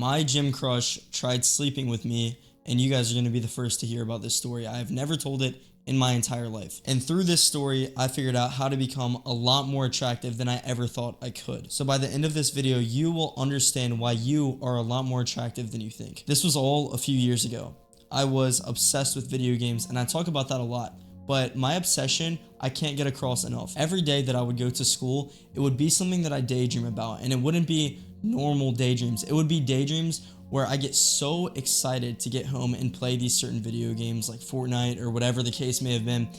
my gym crush tried sleeping with me, and you guys are going to be the first to hear about this story. I have never told it in my entire life. And through this story, I figured out how to become a lot more attractive than I ever thought I could. So by the end of this video, you will understand why you are a lot more attractive than you think. This was all a few years ago. I was obsessed with video games, and I talk about that a lot. But my obsession, I can't get across enough. Every day that I would go to school, it would be something that I daydream about, and it wouldn't be normal daydreams. It would be daydreams where I get so excited to get home and play these certain video games like Fortnite or whatever the case may have been.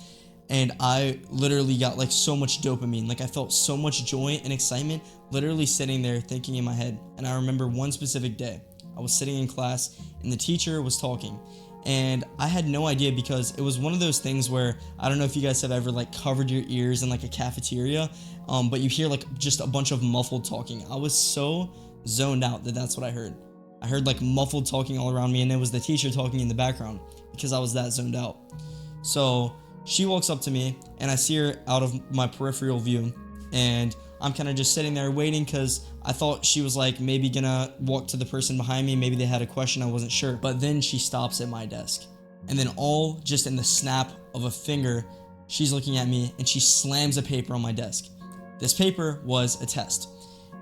And I literally got like so much dopamine. Like I felt so much joy and excitement literally sitting there thinking in my head. And I remember one specific day, I was sitting in class and the teacher was talking. And I had no idea because it was one of those things where, I don't know if you guys have ever like covered your ears in like a cafeteria, but you hear like just a bunch of muffled talking. I was so zoned out that that's what I heard. I heard like muffled talking all around me, and it was the teacher talking in the background because I was that zoned out. So she walks up to me and I see her out of my peripheral view, and I'm kind of just sitting there waiting because I thought she was like maybe gonna walk to the person behind me. Maybe they had a question, I wasn't sure. But then she stops at my desk, and then all just in the snap of a finger, she's looking at me and she slams a paper on my desk. This paper was a test,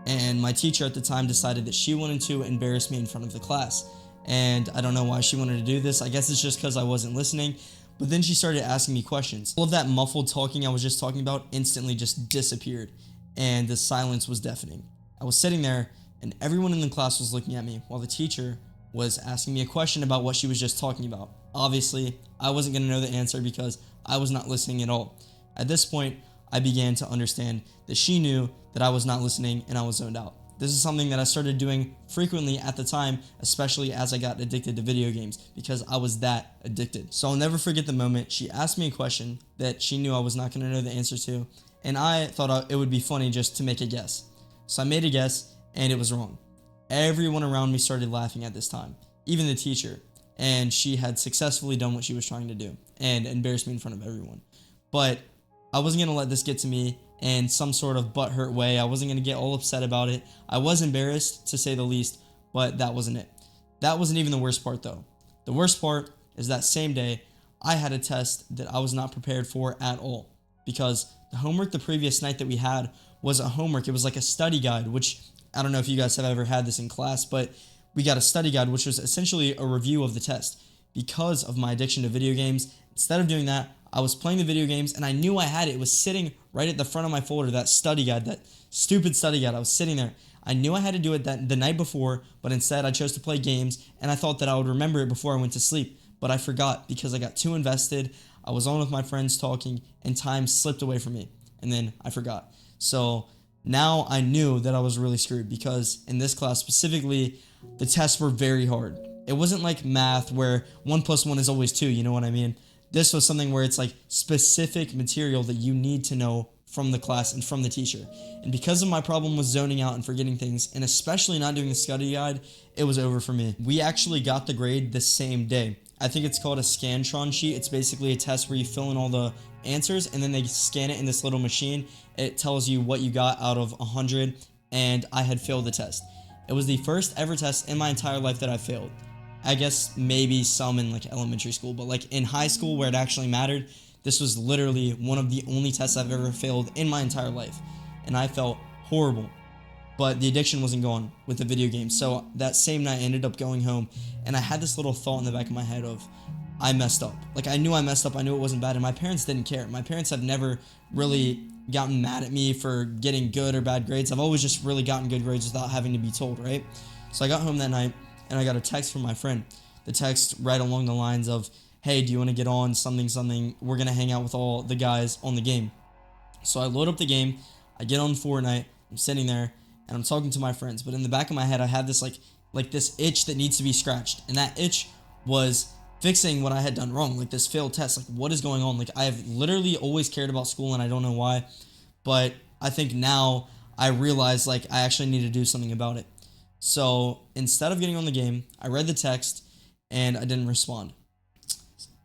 and my teacher at the time decided that she wanted to embarrass me in front of the class. And I don't know why she wanted to do this. I guess it's just because I wasn't listening. But then she started asking me questions. All of that muffled talking I was just talking about instantly just disappeared, and the silence was deafening. I was sitting there, and everyone in the class was looking at me while the teacher was asking me a question about what she was just talking about. Obviously, I wasn't going to know the answer because I was not listening at all. At this point, I began to understand that she knew that I was not listening and I was zoned out. This is something that I started doing frequently at the time, especially as I got addicted to video games, because I was that addicted. So I'll never forget the moment she asked me a question that she knew I was not going to know the answer to, and I thought it would be funny just to make a guess. So I made a guess, and it was wrong. Everyone around me started laughing at this time, even the teacher, and she had successfully done what she was trying to do and embarrassed me in front of everyone. But I wasn't going to let this get to me in some sort of butthurt way. I wasn't going to get all upset about it. I was embarrassed, to say the least, but that wasn't it. That wasn't even the worst part, though. The worst part is that same day, I had a test that I was not prepared for at all, because the homework the previous night that we had was a homework. It was like a study guide, which I don't know if you guys have ever had this in class, but we got a study guide, which was essentially a review of the test. Because of my addiction to video games, instead of doing that, I was playing the video games, and I knew I had it. It was sitting right at the front of my folder, that study guide, that stupid study guide. I was sitting there. I knew I had to do it the night before, but instead I chose to play games, and I thought that I would remember it before I went to sleep. But I forgot because I got too invested. I was on with my friends talking, and time slipped away from me, and then I forgot. So now I knew that I was really screwed, because in this class specifically, the tests were very hard. It wasn't like math where 1 + 1 is always 2, you know what I mean? This was something where it's like specific material that you need to know from the class and from the teacher. And because of my problem with zoning out and forgetting things, and especially not doing the study guide, it was over for me. We actually got the grade the same day. I think it's called a Scantron sheet. It's basically a test where you fill in all the answers, and then they scan it in this little machine. It tells you what you got out of 100, and I had failed the test. It was the first ever test in my entire life that I failed. I guess maybe some in like elementary school, but like in high school where it actually mattered, this was literally one of the only tests I've ever failed in my entire life. And I felt horrible. But the addiction wasn't gone with the video game. So that same night I ended up going home, and I had this little thought in the back of my head of, I messed up. Like I knew I messed up, I knew it wasn't bad, and my parents didn't care. My parents have never really gotten mad at me for getting good or bad grades. I've always just really gotten good grades without having to be told, right? So I got home that night, and I got a text from my friend. The text right along the lines of, hey, do you want to get on something, we're going to hang out with all the guys on the game. So I load up the game, I get on Fortnite, I'm sitting there, and I'm talking to my friends. But in the back of my head, I had this like this itch that needs to be scratched. And that itch was fixing what I had done wrong, like this failed test. Like, what is going on? Like, I have literally always cared about school, and I don't know why. But I think now I realize, like, I actually need to do something about it. So instead of getting on the game, I read the text, and I didn't respond.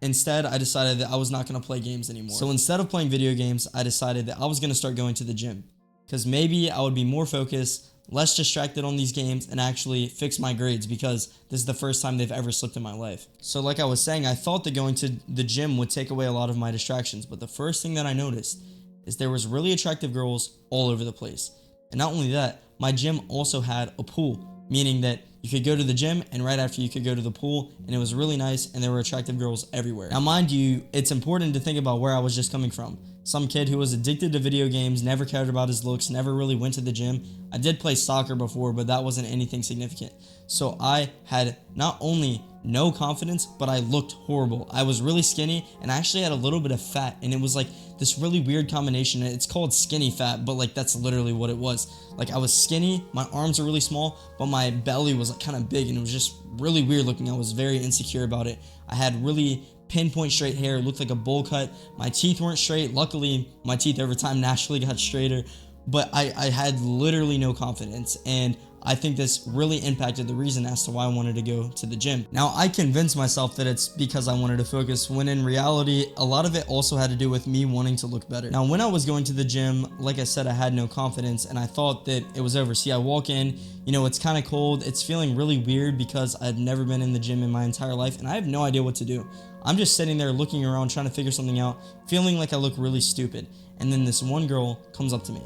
Instead, I decided that I was not going to play games anymore. So instead of playing video games, I decided that I was going to start going to the gym, because maybe I would be more focused, less distracted on these games, and actually fix my grades, because this is the first time they've ever slipped in my life. So like I was saying, I thought that going to the gym would take away a lot of my distractions, but the first thing that I noticed is there was really attractive girls all over the place. And not only that, my gym also had a pool, meaning that you could go to the gym and right after you could go to the pool, and it was really nice, and there were attractive girls everywhere. Now mind you, it's important to think about where I was just coming from. Some kid who was addicted to video games, never cared about his looks, never really went to the gym. I did play soccer before, but that wasn't anything significant. So I had not only no confidence, but I looked horrible. I was really skinny, and I actually had a little bit of fat, and it was like this really weird combination. It's called skinny fat, but like that's literally what it was. Like I was skinny, my arms were really small, but my belly was like kind of big, and it was just really weird looking. I was very insecure about it. I had really pinpoint straight hair. It looked like a bowl cut. My teeth weren't straight. Luckily, my teeth over time naturally got straighter, but I had literally no confidence, and I think this really impacted the reason as to why I wanted to go to the gym. Now, I convinced myself that it's because I wanted to focus, when in reality, a lot of it also had to do with me wanting to look better. Now, when I was going to the gym, like I said, I had no confidence, and I thought that it was over. See, I walk in, it's kind of cold. It's feeling really weird because I've never been in the gym in my entire life, and I have no idea what to do. I'm just sitting there looking around, trying to figure something out, feeling like I look really stupid. And then this one girl comes up to me.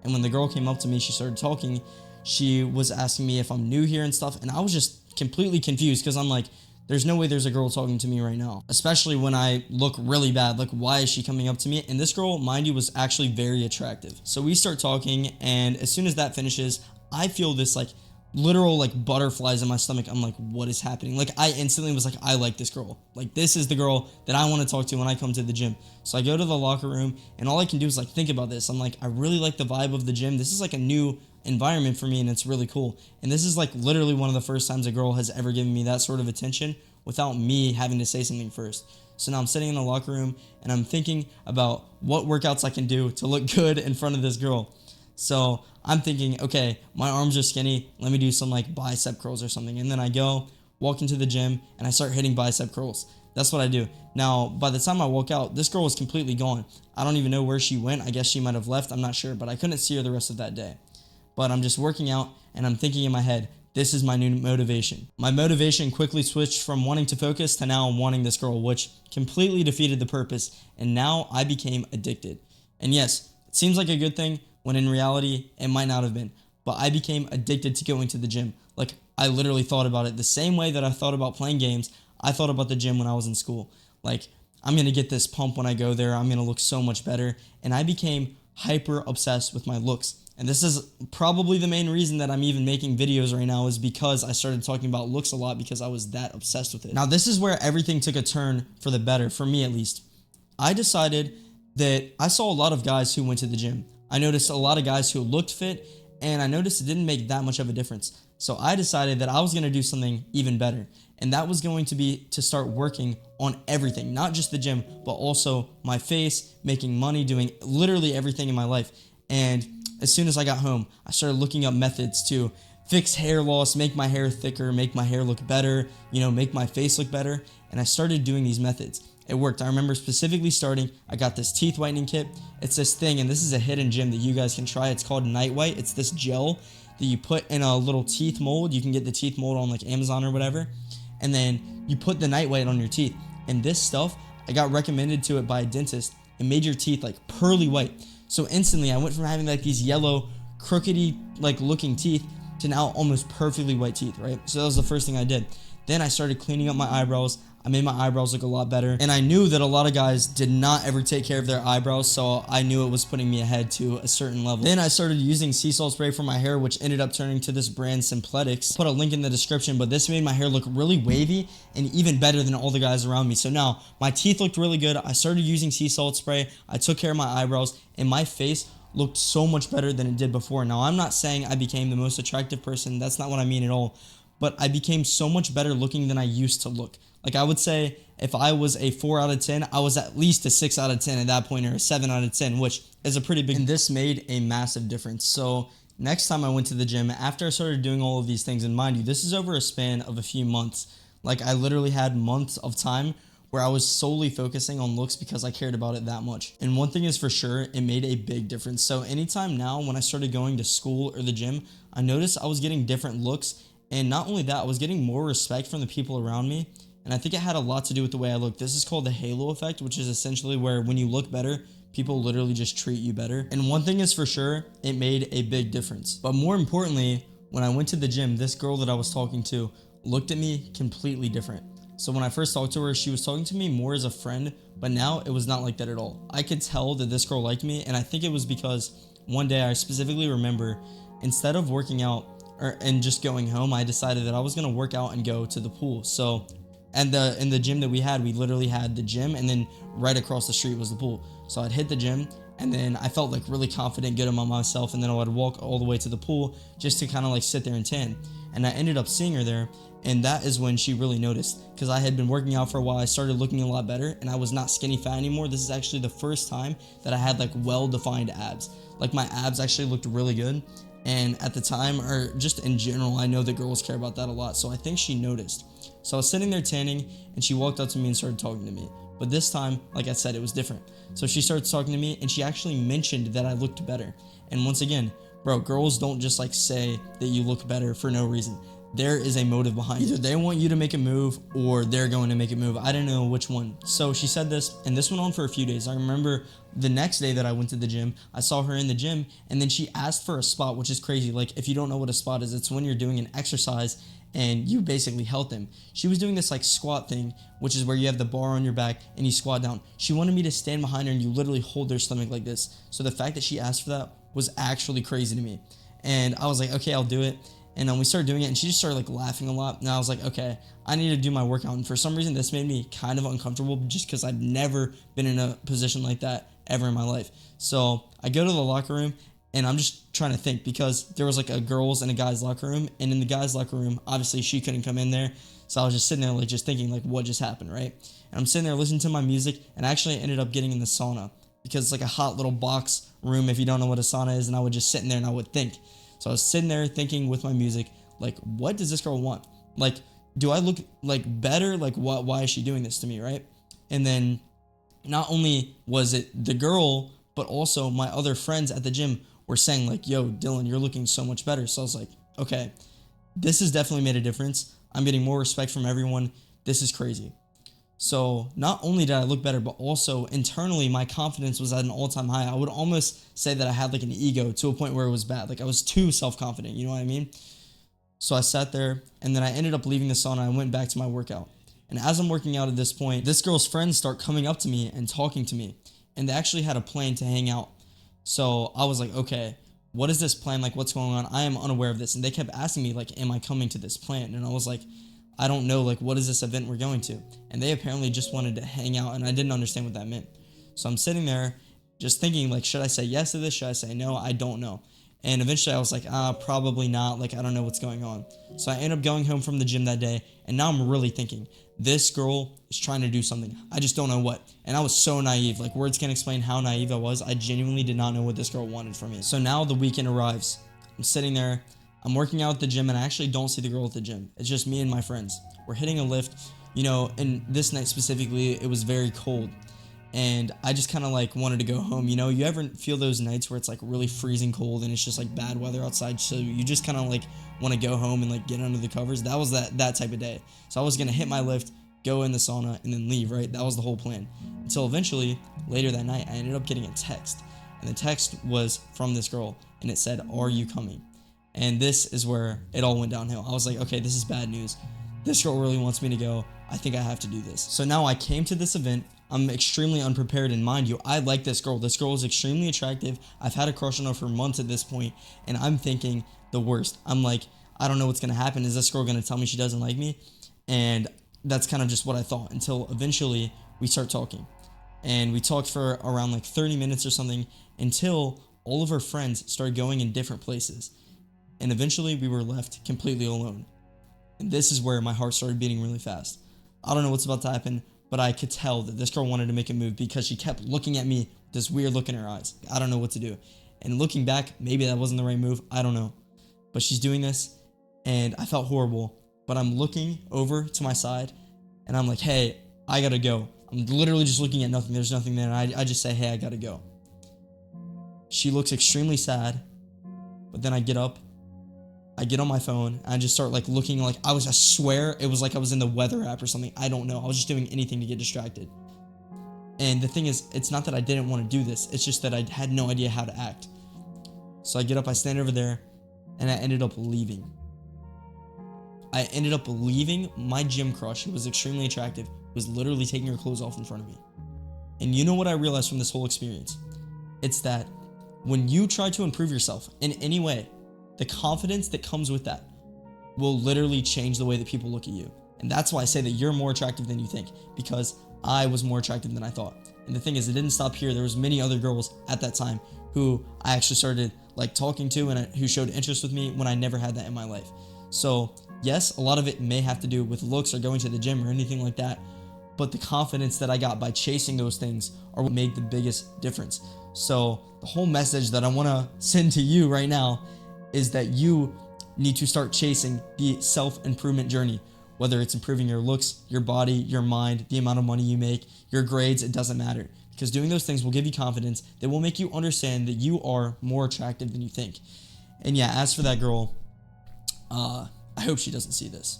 And when the girl came up to me, she started talking. She was asking me if I'm new here and stuff, and I was just completely confused because I'm like, there's no way there's a girl talking to me right now, especially when I look really bad. Like, why is she coming up to me? And this girl, mind you, was actually very attractive. So we start talking, and as soon as that finishes, I feel this like literal like butterflies in my stomach. I'm like, what is happening? Like, I instantly was like, I like this girl. Like, this is the girl that I want to talk to when I come to the gym. So I go to the locker room, and all I can do is like think about this. I'm like, I really like the vibe of the gym. This is like a new environment for me, and it's really cool. And this is like literally one of the first times a girl has ever given me that sort of attention without me having to say something first. So now I'm sitting in the locker room, and I'm thinking about what workouts I can do to look good in front of this girl. So I'm thinking, okay, my arms are skinny. Let me do some like bicep curls or something. And then I go walk into the gym, and I start hitting bicep curls. That's what I do. Now, by the time I walk out, this girl was completely gone. I don't even know where she went. I guess she might have left. I'm not sure, but I couldn't see her the rest of that day. But I'm just working out, and I'm thinking in my head, this is my new motivation. My motivation quickly switched from wanting to focus to now wanting this girl, which completely defeated the purpose. And now I became addicted. And yes, it seems like a good thing, when in reality, it might not have been. But I became addicted to going to the gym. Like, I literally thought about it the same way that I thought about playing games. I thought about the gym when I was in school. Like, I'm going to get this pump when I go there. I'm going to look so much better. And I became hyper obsessed with my looks. And this is probably the main reason that I'm even making videos right now, is because I started talking about looks a lot because I was that obsessed with it. Now, this is where everything took a turn for the better, for me at least. I decided that I saw a lot of guys who went to the gym. I noticed a lot of guys who looked fit, and I noticed it didn't make that much of a difference. So I decided that I was going to do something even better. And that was going to be to start working on everything, not just the gym, but also my face, making money, doing literally everything in my life. And as soon as I got home, I started looking up methods to fix hair loss, make my hair thicker, make my hair look better, make my face look better. And I started doing these methods. It worked. I remember specifically starting, I got this teeth whitening kit. It's this thing, and this is a hidden gem that you guys can try. It's called Night White. It's this gel that you put in a little teeth mold. You can get the teeth mold on like Amazon or whatever. And then you put the Night White on your teeth. And this stuff, I got recommended to it by a dentist. It made your teeth like pearly white. So instantly, I went from having like these yellow, crookedy like looking teeth to now almost perfectly white teeth, right? So that was the first thing I did. Then I started cleaning up my eyebrows. I made my eyebrows look a lot better. And I knew that a lot of guys did not ever take care of their eyebrows, so I knew it was putting me ahead to a certain level. Then I started using sea salt spray for my hair, which ended up turning to this brand Simpletics. I'll put a link in the description, but this made my hair look really wavy and even better than all the guys around me. So now my teeth looked really good. I started using sea salt spray. I took care of my eyebrows, and my face looked so much better than it did before. Now, I'm not saying I became the most attractive person. That's not what I mean at all. But I became so much better looking than I used to look. Like, I would say if I was a 4 out of 10, I was at least a 6 out of 10 at that point, or a 7 out of 10, which is a pretty big, and this made a massive difference. So next time I went to the gym, after I started doing all of these things, and mind you, this is over a span of a few months. Like, I literally had months of time where I was solely focusing on looks because I cared about it that much. And one thing is for sure, it made a big difference. So anytime now when I started going to school or the gym, I noticed I was getting different looks. And not only that, I was getting more respect from the people around me. And I think it had a lot to do with the way I looked. This is called the halo effect, which is essentially where when you look better, people literally just treat you better. And one thing is for sure, it made a big difference. But more importantly, when I went to the gym, this girl that I was talking to looked at me completely different. So when I first talked to her, she was talking to me more as a friend, but now it was not like that at all. I could tell that this girl liked me, and I think it was because one day I specifically remember, instead of working out and just going home, I decided that I was gonna work out and go to the pool. So in the gym that we had, we literally had the gym, and then right across the street was the pool. So I'd hit the gym, and then I felt like really confident, good about myself, and then I would walk all the way to the pool just to kind of like sit there and tan. And I ended up seeing her there, and that is when she really noticed, because I had been working out for a while. I started looking a lot better, and I was not skinny fat anymore. This is actually the first time that I had like well-defined abs. Like my abs actually looked really good. And at the time, or just in general, I know that girls care about that a lot. So I think she noticed. So I was sitting there tanning, and she walked up to me and started talking to me. But this time, like I said, it was different. So she started talking to me, and she actually mentioned that I looked better. And once again, bro, girls don't just like say that you look better for no reason. There is a motive behind it. Either they want you to make a move or they're going to make a move. I don't know which one. So she said this, and this went on for a few days. I remember the next day that I went to the gym, I saw her in the gym, and then she asked for a spot, which is crazy. Like, if you don't know what a spot is, it's when you're doing an exercise and you basically held them. She was doing this like squat thing, which is where you have the bar on your back and you squat down. She wanted me to stand behind her and you literally hold their stomach like this. So the fact that she asked for that was actually crazy to me. And I was like, okay, I'll do it. And we started doing it, and she just started like laughing a lot. And I was like, okay, I need to do my workout. And for some reason, this made me kind of uncomfortable just because I've never been in a position like that ever in my life. So I go to the locker room, and I'm just trying to think, because there was like a girls and a guys locker room. And in the guys locker room, obviously she couldn't come in there. So I was just sitting there like just thinking like what just happened, right? And I'm sitting there listening to my music, and I actually ended up getting in the sauna because it's like a hot little box room if you don't know what a sauna is. And I would just sit in there and I would think. So I was sitting there thinking with my music, like, what does this girl want? Like, do I look like better? Like, what? Why is she doing this to me, right? And then not only was it the girl, but also my other friends at the gym were saying like, yo, Dylan, you're looking so much better. So I was like, okay, this has definitely made a difference. I'm getting more respect from everyone. This is crazy. So not only did I look better, but also internally my confidence was at an all-time high. I would almost say that I had like an ego to a point where it was bad. Like I was too self-confident, you know what I mean? So I sat there, and then I ended up leaving the sauna. I went back to my workout. And as I'm working out at this point, this girl's friends start coming up to me and talking to me. And they actually had a plan to hang out. So I was like, okay, what is this plan? Like, what's going on? I am unaware of this. And they kept asking me like, am I coming to this plan? And I was like, I don't know, like, what is this event we're going to? And they apparently just wanted to hang out, and I didn't understand what that meant. So I'm sitting there just thinking, like, should I say yes to this? Should I say no? I don't know. And eventually I was like, probably not. Like, I don't know what's going on. So I ended up going home from the gym that day, and now I'm really thinking, this girl is trying to do something. I just don't know what. And I was so naive. Like, words can't explain how naive I was. I genuinely did not know what this girl wanted from me. So now the weekend arrives. I'm sitting there. I'm working out at the gym, and I actually don't see the girl at the gym. It's just me and my friends. We're hitting a lift, you know, and this night specifically, it was very cold. And I just kind of like wanted to go home. You know, you ever feel those nights where it's like really freezing cold and it's just like bad weather outside, so you just kind of like want to go home and like get under the covers? That was that type of day. So I was going to hit my lift, go in the sauna, and then leave, right? That was the whole plan. Until eventually, later that night, I ended up getting a text. And the text was from this girl, and it said, "Are you coming?" And this is where it all went downhill. I was like, okay, this is bad news. This girl really wants me to go. I think I have to do this. So now I came to this event. I'm extremely unprepared, and mind you, I like this girl. This girl is extremely attractive. I've had a crush on her for months at this point, and I'm thinking the worst. I'm like, I don't know what's going to happen. Is this girl going to tell me she doesn't like me? And that's kind of just what I thought, until eventually we start talking. And we talked for around like 30 minutes or something, until all of her friends started going in different places. And eventually we were left completely alone. And this is where my heart started beating really fast. I don't know what's about to happen, but I could tell that this girl wanted to make a move because she kept looking at me with this weird look in her eyes. I don't know what to do. And looking back, maybe that wasn't the right move. I don't know. But she's doing this, and I felt horrible. But I'm looking over to my side, and I'm like, hey, I gotta go. I'm literally just looking at nothing. There's nothing there. And I just say, hey, I gotta go. She looks extremely sad. But then I get up. I get on my phone. And I just start like looking like I swear it was like I was in the weather app or something. I don't know. I was just doing anything to get distracted. And the thing is, it's not that I didn't want to do this. It's just that I had no idea how to act. So I get up, I stand over there, and I ended up leaving. I ended up leaving my gym crush, who was extremely attractive, was literally taking her clothes off in front of me. And you know what I realized from this whole experience? It's that when you try to improve yourself in any way, the confidence that comes with that will literally change the way that people look at you. And that's why I say that you're more attractive than you think, because I was more attractive than I thought. And the thing is, it didn't stop here. There was many other girls at that time who I actually started like talking to and who showed interest with me when I never had that in my life. So yes, a lot of it may have to do with looks or going to the gym or anything like that, but the confidence that I got by chasing those things are what made the biggest difference. So the whole message that I want to send to you right now is that you need to start chasing the self-improvement journey. Whether it's improving your looks, your body, your mind, the amount of money you make, your grades, it doesn't matter. Because doing those things will give you confidence that will make you understand that you are more attractive than you think. And yeah, as for that girl, I hope she doesn't see this.